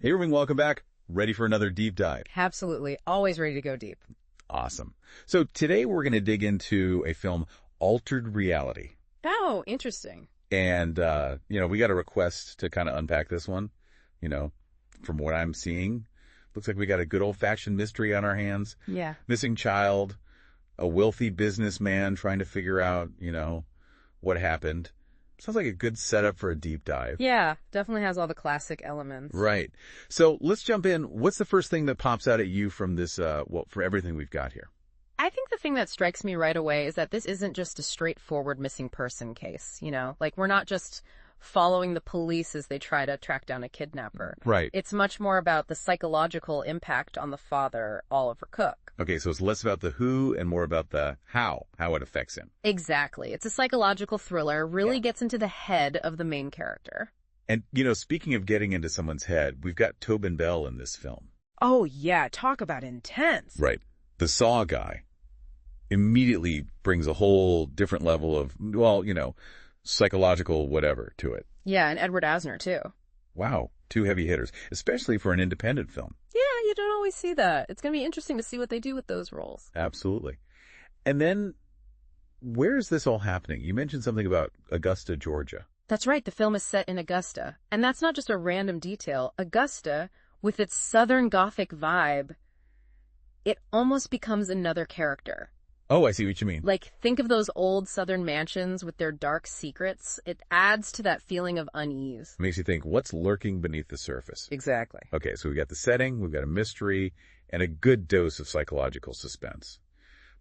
Hey, everyone, welcome back. Ready for another deep dive? Absolutely. Always ready to go deep. Awesome. So today we're going to dig into a film, Altered Reality. Oh, interesting. And, we got a request to kind of unpack this one. From what I'm seeing, looks like we got a good old-fashioned mystery on our hands. Yeah. Missing child, a wealthy businessman trying to figure out, what happened. Sounds like a good setup for a deep dive. Yeah, definitely has all the classic elements. Right. So let's jump in. What's the first thing that pops out at you from this, for everything we've got here? I think the thing that strikes me right away is that this isn't just a straightforward missing person case, Like, we're not just following the police as they try to track down a kidnapper. Right. It's much more about the psychological impact on the father, Oliver Cook. Okay, so it's less about the who and more about the how it affects him. Exactly. It's a psychological thriller, really gets into the head of the main character. And, speaking of getting into someone's head, we've got Tobin Bell in this film. Oh, yeah. Talk about intense. Right. The Saw guy immediately brings a whole different level of, psychological whatever to it. Yeah, and Edward Asner, too. Wow. Two heavy hitters, especially for an independent film. Yeah, you don't always see that. It's going to be interesting to see what they do with those roles. Absolutely. And then, where is this all happening? You mentioned something about Augusta, Georgia. That's right. The film is set in Augusta. And that's not just a random detail. Augusta, with its Southern Gothic vibe, it almost becomes another character. Oh, I see what you mean. Like, think of those old Southern mansions with their dark secrets. It adds to that feeling of unease. It makes you think, what's lurking beneath the surface? Exactly. Okay, so we've got the setting, we've got a mystery, and a good dose of psychological suspense.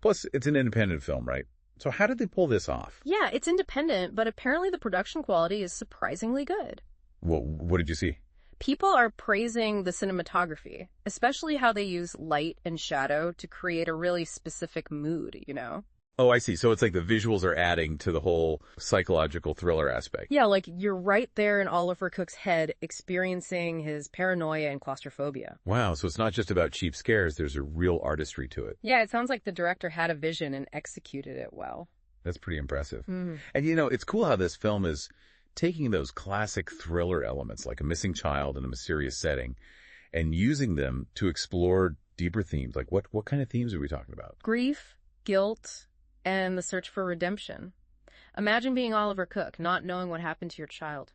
Plus, it's an independent film, right? So how did they pull this off? Yeah, it's independent, but apparently the production quality is surprisingly good. Well, what did you see? People are praising the cinematography, especially how they use light and shadow to create a really specific mood, Oh, I see. So it's like the visuals are adding to the whole psychological thriller aspect. Yeah, like you're right there in Oliver Cook's head experiencing his paranoia and claustrophobia. Wow, so it's not just about cheap scares, there's a real artistry to it. Yeah, it sounds like the director had a vision and executed it well. That's pretty impressive. Mm-hmm. And it's cool how this film is taking those classic thriller elements like a missing child in a mysterious setting and using them to explore deeper themes. Like what kind of themes are we talking about? Grief, guilt, and the search for redemption. Imagine being Oliver Cook, not knowing what happened to your child.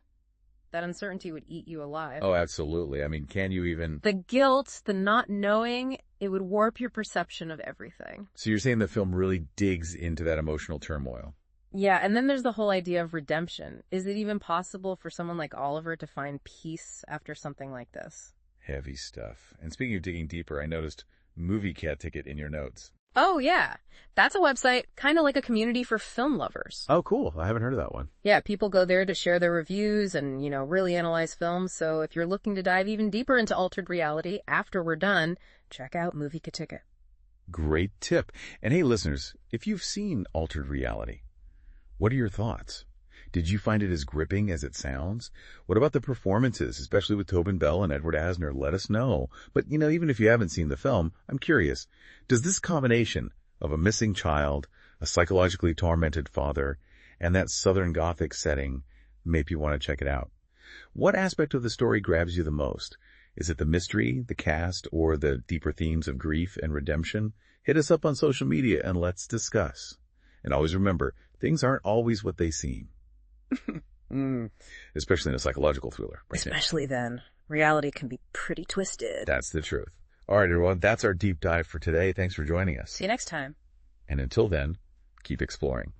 That uncertainty would eat you alive. Oh, absolutely. I mean, can you even... The guilt, the not knowing, it would warp your perception of everything. So you're saying the film really digs into that emotional turmoil? Yeah, and then there's the whole idea of redemption. Is it even possible for someone like Oliver to find peace after something like this? Heavy stuff. And speaking of digging deeper, I noticed MovieKaTicket in your notes. Oh, yeah. That's a website, kind of like a community for film lovers. Oh, cool. I haven't heard of that one. Yeah, people go there to share their reviews and, really analyze films. So if you're looking to dive even deeper into Altered Reality after we're done, check out MovieKaTicket. Great tip. And hey, listeners, if you've seen Altered Reality, what are your thoughts? Did you find it as gripping as it sounds? What about the performances, especially with Tobin Bell and Edward Asner? Let us know. But, even if you haven't seen the film, I'm curious. Does this combination of a missing child, a psychologically tormented father, and that Southern Gothic setting make you want to check it out? What aspect of the story grabs you the most? Is it the mystery, the cast, or the deeper themes of grief and redemption? Hit us up on social media and let's discuss. And always remember, things aren't always what they seem. Especially in a psychological thriller. Right? Especially then. Reality can be pretty twisted. That's the truth. All right, everyone. That's our deep dive for today. Thanks for joining us. See you next time. And until then, keep exploring.